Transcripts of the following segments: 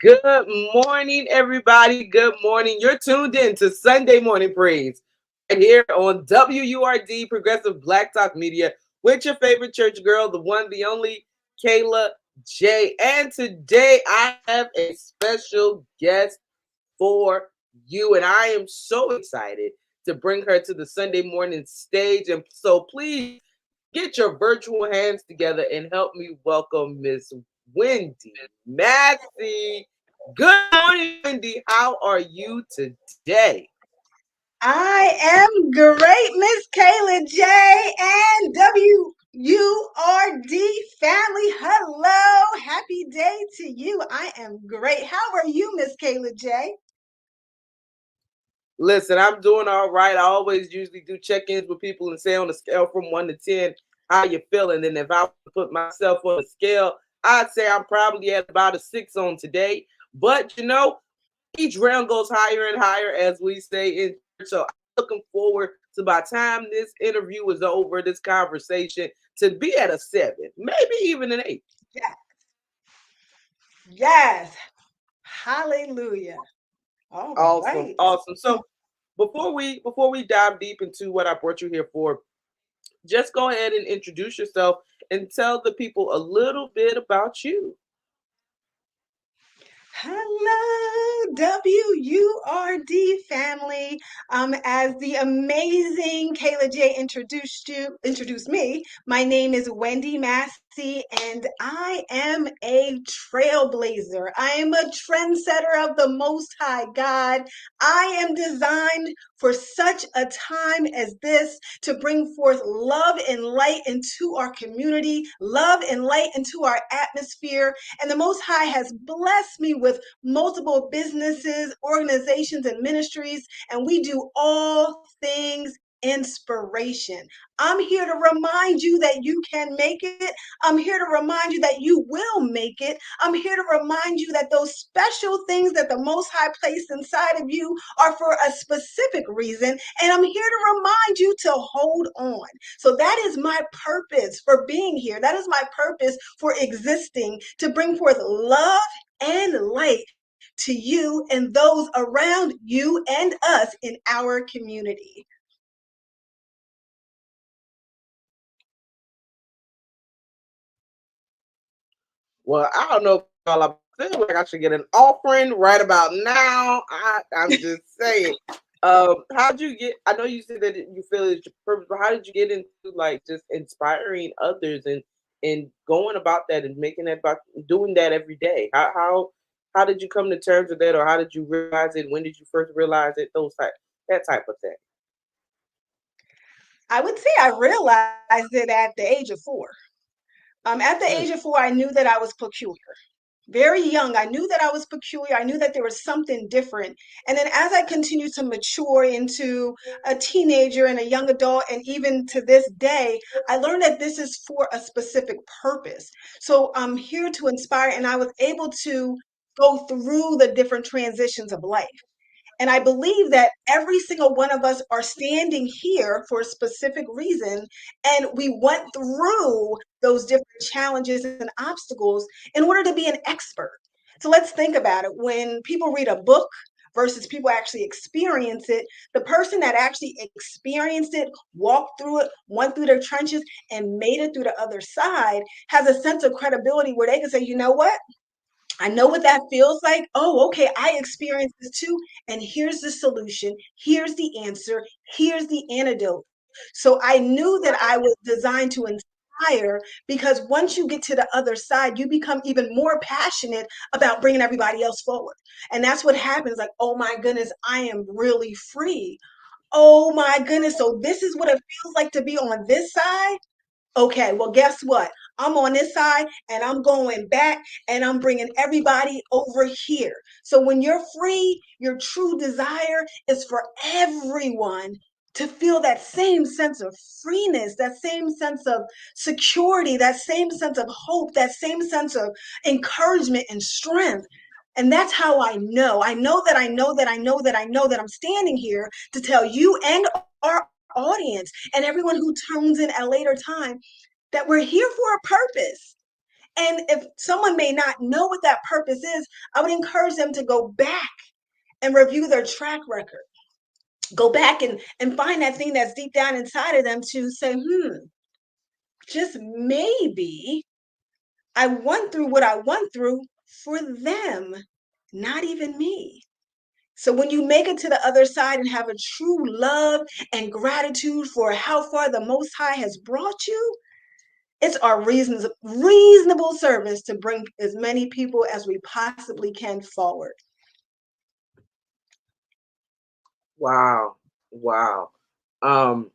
Good morning, everybody. Good morning. You're tuned in to Sunday Morning Praise right here on WURD Progressive Black Talk Media with your favorite church girl, the one, the only, Kayla J. And today I have a special guest for you, and I am so excited to bring her to the Sunday morning stage. And so please get your virtual hands together and help me welcome Miss Wendy Massey. Good morning, Wendy. How are you today? I am great, Miss Kayla J and WURD family. Hello, happy day to you. I am great. How are you, Miss Kayla J? Listen, I'm doing all right. I always usually do check-ins with people and say on a scale from 1 to 10, how you feeling? And if I put myself on a scale, I'd say I'm probably at about a 6 on today. But each round goes higher and higher, as we say in church. So I'm looking forward to, by the time this interview is over, this conversation, to be at a 7, maybe even an 8. Yes. Yes. Hallelujah. All Awesome, right. awesome. So before we dive deep into what I brought you here for, just go ahead and introduce yourself and tell the people a little bit about you. Hello, WURD family. As the amazing Kayla J introduced me, my name is Wendy Massey, and I am a trailblazer. I am a trendsetter of the Most High God. I am designed for such a time as this to bring forth love and light into our community, love and light into our atmosphere. And the Most High has blessed me with multiple businesses, organizations, and ministries, and we do all things inspiration. I'm here to remind you that you can make it. I'm here to remind you that you will make it. I'm here to remind you that those special things that the Most High placed inside of you are for a specific reason. And I'm here to remind you to hold on. So that is my purpose for being here. That is my purpose for existing, to bring forth love and light to you and those around you and us in our community. Well, I don't know if I feel like I should get an offering right about now. I'm just saying. How'd you get? I know you said that you feel it's your purpose, but how did you get into like just inspiring others and going about that and making that about doing that every day? How did you come to terms with that, or how did you realize it? When did you first realize it? That type of thing. I would say I realized it at the age of 4. At the Mm. age of 4, I knew that I was peculiar. Very young, I knew that I was peculiar. I knew that there was something different. And then as I continued to mature into a teenager and a young adult, and even to this day, I learned that this is for a specific purpose. So I'm here to inspire, and I was able to go through the different transitions of life. And I believe that every single one of us are standing here for a specific reason. And we went through those different challenges and obstacles in order to be an expert. So let's think about it. When people read a book versus people actually experience it, the person that actually experienced it, walked through it, went through their trenches, and made it through the other side has a sense of credibility where they can say, you know what? I know what that feels like. Oh, okay, I experienced this too. And here's the solution. Here's the answer. Here's the antidote. So I knew that I was designed to inspire, because once you get to the other side, you become even more passionate about bringing everybody else forward. And that's what happens. Like, oh my goodness, I am really free. Oh my goodness. So this is what it feels like to be on this side. Okay, well, guess what? I'm on this side and I'm going back and I'm bringing everybody over here. So when you're free, your true desire is for everyone to feel that same sense of freeness, that same sense of security, that same sense of hope, that same sense of encouragement and strength. And that's how I know. I know that I know that I know that I know that I'm standing here to tell you and our audience and everyone who tunes in at a later time that we're here for a purpose. And if someone may not know what that purpose is, I would encourage them to go back and review their track record. Go back and find that thing that's deep down inside of them to say, just maybe I went through what I went through for them, not even me. So when you make it to the other side and have a true love and gratitude for how far the Most High has brought you, it's our reasonable service to bring as many people as we possibly can forward. Wow. Wow. Um,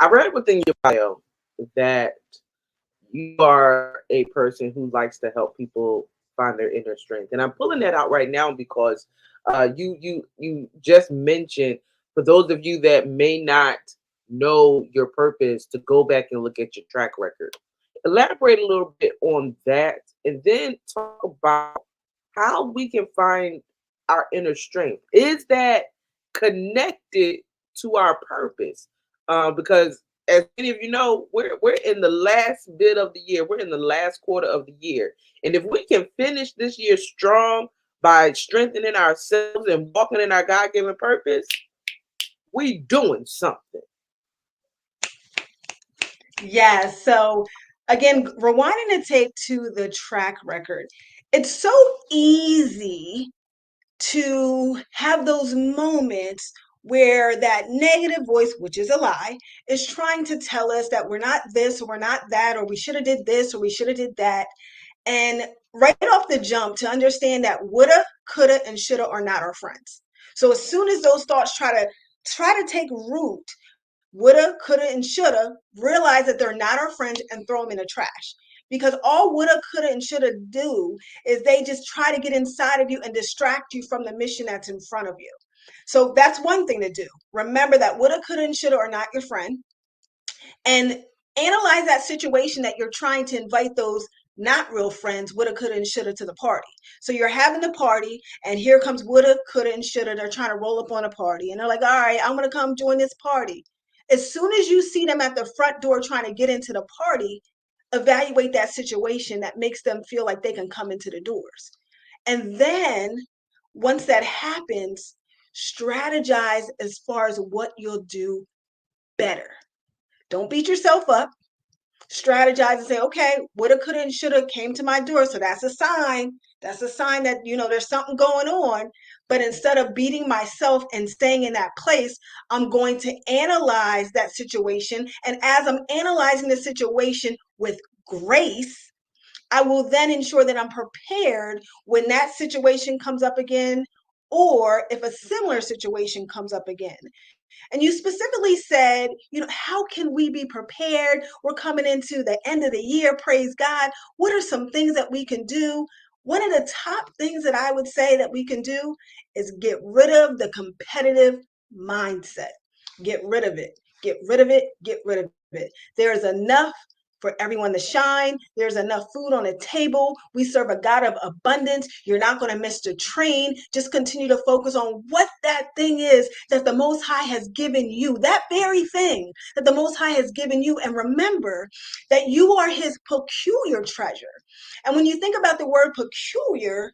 I read within your bio that you are a person who likes to help people find their inner strength. And I'm pulling that out right now because you just mentioned, for those of you that may not know your purpose, to go back and look at your track record. Elaborate a little bit on that, and then talk about how we can find our inner strength. Is that connected to our purpose? Because as many of you know, we're in the last bit of the year. We're in the last quarter of the year, and if we can finish this year strong by strengthening ourselves and walking in our God-given purpose, we doing something. Yes. So again, rewinding the tape to the track record, it's so easy to have those moments where that negative voice, which is a lie, is trying to tell us that we're not this or we're not that, or we should have did this or we should have did that. And right off the jump, to understand that woulda, coulda, and shoulda are not our friends. So as soon as those thoughts try to take root, woulda, coulda, and shoulda, realize that they're not our friends and throw them in the trash. Because all woulda, coulda, and shoulda do is they just try to get inside of you and distract you from the mission that's in front of you. So that's one thing to do. Remember that woulda, coulda, and shoulda are not your friend, and analyze that situation that you're trying to invite those not real friends, woulda, coulda, and shoulda to the party. So you're having the party, and here comes woulda, coulda, and shoulda. They're trying to roll up on a party, and they're like, all right, I'm going to come join this party. As soon as you see them at the front door trying to get into the party, evaluate that situation that makes them feel like they can come into the doors. And then once that happens, strategize as far as what you'll do better. Don't beat yourself up. Strategize and say, okay, woulda, coulda, and shoulda came to my door. So that's a sign. That's a sign that, there's something going on. But instead of beating myself and staying in that place, I'm going to analyze that situation. And as I'm analyzing the situation with grace, I will then ensure that I'm prepared when that situation comes up again, or if a similar situation comes up again. And you specifically said, how can we be prepared? We're coming into the end of the year, praise God. What are some things that we can do? One of the top things that I would say that we can do is get rid of the competitive mindset. Get rid of it. Get rid of it. Get rid of it. There's enough for everyone to shine. There's enough food on the table. We serve a God of abundance. You're not going to miss the train. Just continue to focus on what that thing is that the Most High has given you, that very thing that the Most High has given you. And remember that you are his peculiar treasure. And when you think about the word peculiar,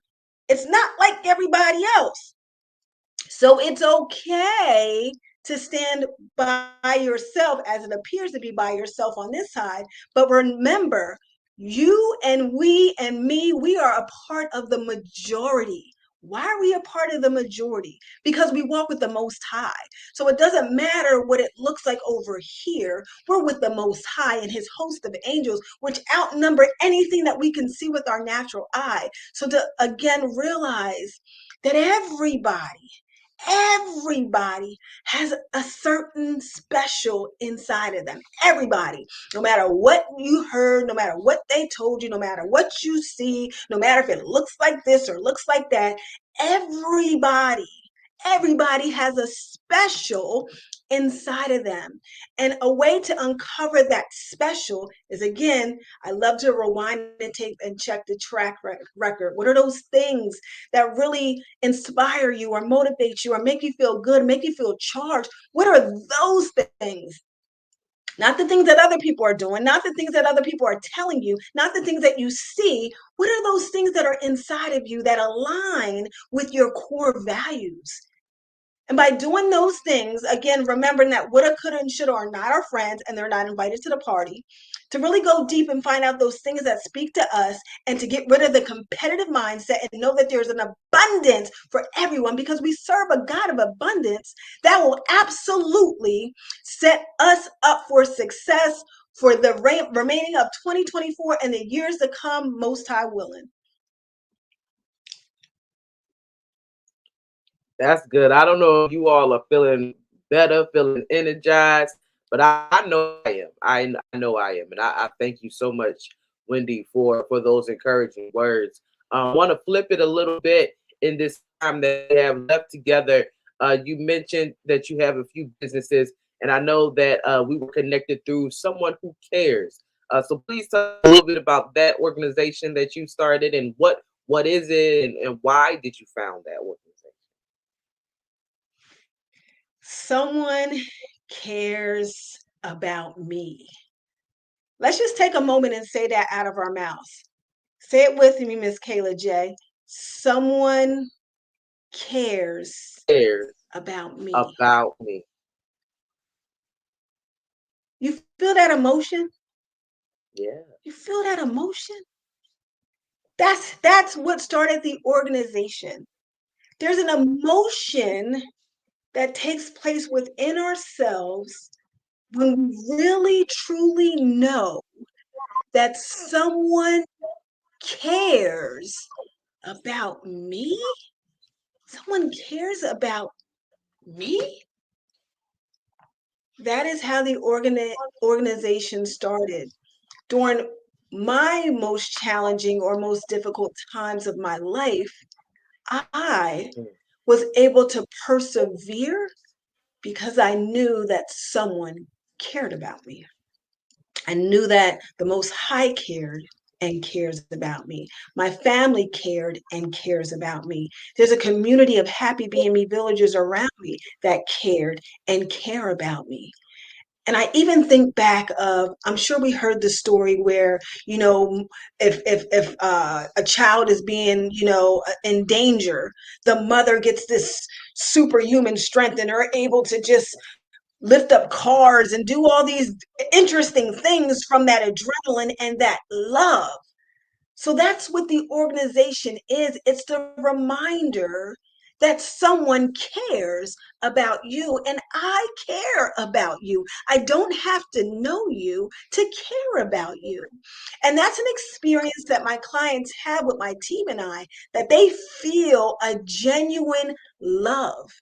it's not like everybody else. So it's okay to stand by yourself as it appears to be by yourself on this side. But remember, you and we and me, we are a part of the majority. Why are we a part of the majority? Because we walk with the Most High. So it doesn't matter what it looks like over here. We're with the Most High and his host of angels, which outnumber anything that we can see with our natural eye. So to again realize that everybody has a certain special inside of them. Everybody, no matter what you heard, no matter what they told you, no matter what you see, no matter if it looks like this or looks like that, everybody has a special inside of them. And a way to uncover that special is, again, I love to rewind and tape and check the track record. What are those things that really inspire you or motivate you or make you feel good, make you feel charged? What are those things Not the things that other people are doing, not the things that other people are telling you, not the things that you see. What are those things that are inside of you that align with your core values? And by doing those things, again, remembering that woulda, coulda, and shoulda are not our friends and they're not invited to the party, to really go deep and find out those things that speak to us and to get rid of the competitive mindset and know that there's an abundance for everyone because we serve a God of abundance that will absolutely set us up for success for the remaining of 2024 and the years to come, most high willing. That's good. I don't know if you all are feeling better, feeling energized, but I know I am. I know I am, and I thank you so much, Wendy, for those encouraging words. I want to flip it a little bit in this time that we have left together. You mentioned that you have a few businesses, and I know that we were connected through someone who cares. So please talk a little bit about that organization that you started, and what is it, and why did you found that organization? Someone cares about me. Let's just take a moment and say that out of our mouths. Say it with me, Miss Kayla J. Someone cares Cares about me. about me. You feel that emotion? Yeah. You feel that emotion? That's what started the organization. There's an emotion that takes place within ourselves when we really truly know that someone cares about me? Someone cares about me? That is how the organization started. During my most challenging or most difficult times of my life, I Mm. was able to persevere because I knew that someone cared about me. I knew that the Most High cared and cares about me. My family cared and cares about me. There's a community of happy being me villagers around me that cared and care about me. And I even think back of, I'm sure we heard the story where, if a child is being, in danger, the mother gets this superhuman strength and are able to just lift up cars and do all these interesting things from that adrenaline and that love. So that's what the organization is. It's the reminder that someone cares about you, and I care about you. I don't have to know you to care about you. And that's an experience that my clients have with my team and I, that they feel a genuine love.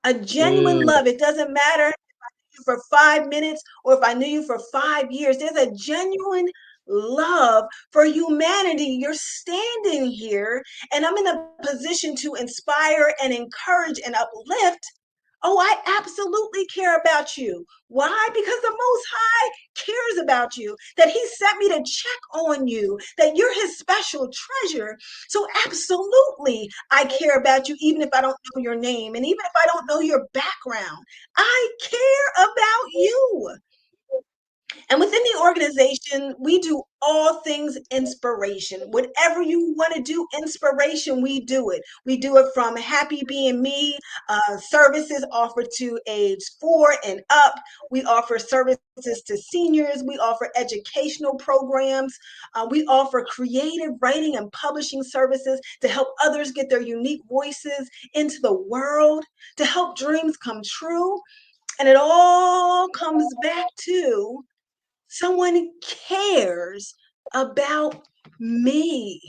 A genuine Mm. love. It doesn't matter for 5 minutes or if I knew you for 5 years. There's a genuine love for humanity. You're standing here, and I'm in a position to inspire and encourage and uplift. Oh, I absolutely care about you. Why? Because the Most High cares about you, that He sent me to check on you, that you're His special treasure. So, absolutely, I care about you, even if I don't know your name and even if I don't know your background. I care about you. And within the organization, we do all things inspiration. Whatever you want to do, inspiration, we do it. We do it from Happy Being Me, services offered to age 4 and up. We offer services to seniors. We offer educational programs. We offer creative writing and publishing services to help others get their unique voices into the world, to help dreams come true. And it all comes back to someone cares about me.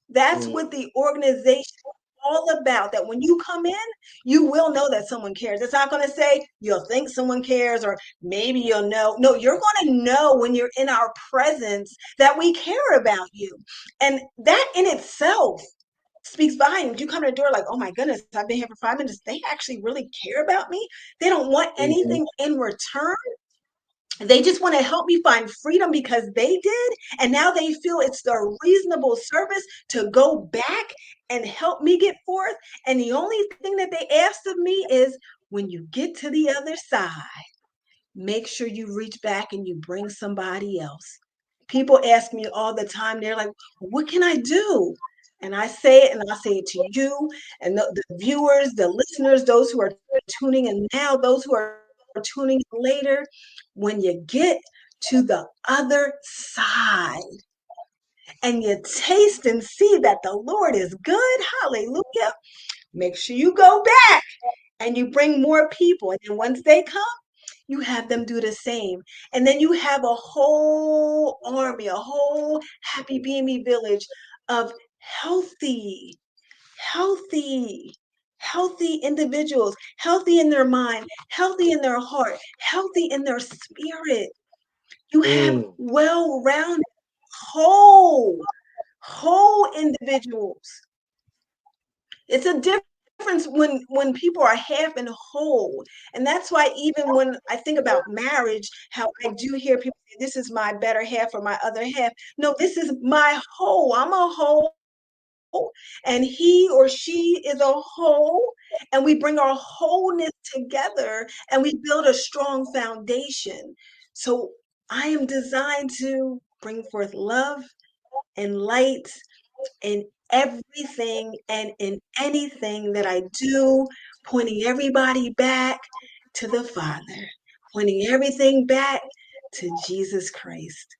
That's Mm. what the organization is all about. That when you come in, you will know that someone cares. It's not going to say you'll think someone cares or maybe you'll know. No, you're going to know when you're in our presence that we care about you. And that in itself speaks volumes. You come to the door like, oh my goodness, I've been here for 5 minutes. They actually really care about me. They don't want Mhm. anything in return. They just want to help me find freedom because they did. And now they feel it's their reasonable service to go back and help me get forth. And the only thing that they asked of me is when you get to the other side, make sure you reach back and you bring somebody else. People ask me all the time, they're like, what can I do? And I say it, and I say it to you and the viewers, the listeners, those who are tuning in now, those who are tuning in later. When you get to the other side and you taste and see that the Lord is good, hallelujah, make sure you go back and you bring more people. And then once they come, you have them do the same. And then you have a whole army, a whole happy BME village of healthy, healthy, healthy individuals, healthy in their mind, healthy in their heart, healthy in their spirit. You have Mm. well-rounded, whole individuals. It's a difference when people are half and whole. And that's why even when I think about marriage, how I do hear people say, this is my better half or my other half. No, this is my whole. I'm a whole. And he or she is a whole. And we bring our wholeness together and we build a strong foundation. So I am designed to bring forth love and light in everything and in anything that I do, pointing everybody back to the Father, pointing everything back to Jesus Christ.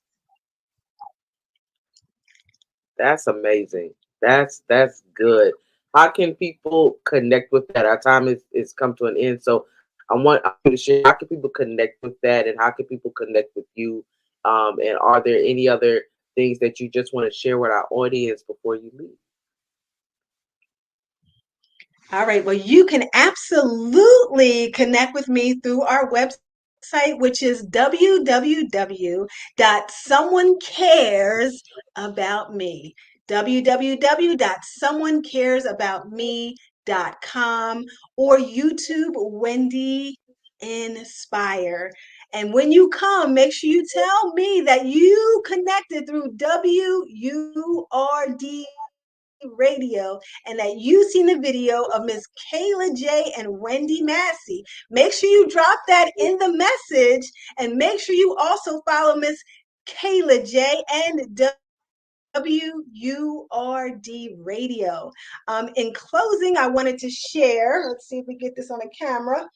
That's amazing. That's good. How can people connect with that? Our time is come to an end. So I want you to share how can people connect with that and how can people connect with you? And are there any other things that you just want to share with our audience before you leave? All right. Well, you can absolutely connect with me through our website, which is www.someonecaresaboutme. www.someonecaresaboutme.com or YouTube Wendy Inspire. And when you come, make sure you tell me that you connected through WURD Radio and that you seen the video of Miss Kayla J and Wendy Massey. Make sure you drop that in the message and make sure you also follow Miss Kayla J and WURD Radio. In closing, I wanted to share, let's see if we get this on a camera,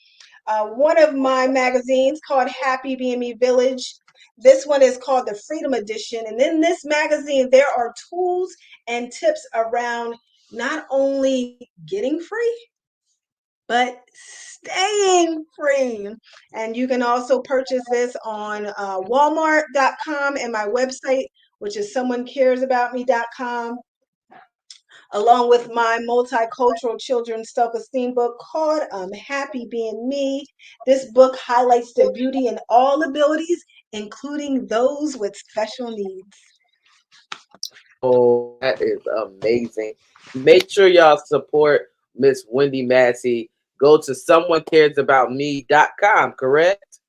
one of my magazines called Happy BME Village. This one is called the Freedom Edition. And in this magazine, there are tools and tips around not only getting free, but staying free. And you can also purchase this on walmart.com and my website, which is someonecaresaboutme.com, along with my multicultural children's self-esteem book called Happy Being Me. This book highlights the beauty in all abilities, including those with special needs. Oh, that is amazing. Make sure y'all support Miss Wendy Massey. Go to someonecaresaboutme.com, correct?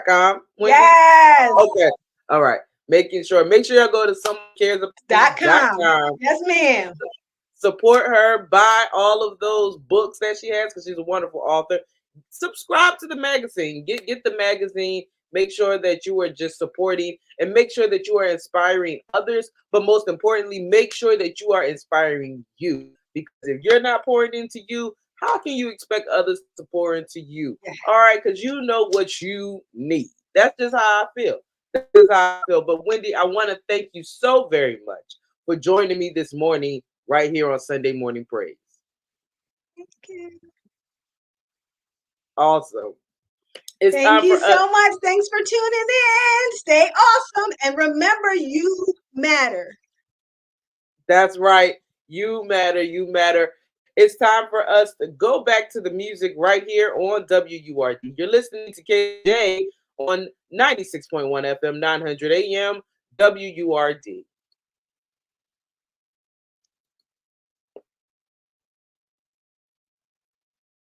.com, Wendy? Yes. Okay. All right. Make sure y'all go to .com. someonecaresaboutme.com. Yes, ma'am. Support her, buy all of those books that she has because she's a wonderful author. Subscribe to the magazine. Get the magazine. Make sure that you are just supporting and make sure that you are inspiring others. But most importantly, make sure that you are inspiring you. Because if you're not pouring into you, how can you expect others to pour into you? All right, because you know what you need. That's just how I feel. That's just how I feel. But Wendy, I want to thank you so very much for joining me this morning right here on Sunday Morning Praise. Thank you. Awesome. It's Thank time you for us. so much. Thanks for tuning in. Stay awesome. And remember, you matter. That's right. You matter. You matter. It's time for us to go back to the music right here on WURD. You're listening to KJ on 96.1 FM, 900 AM, WURD.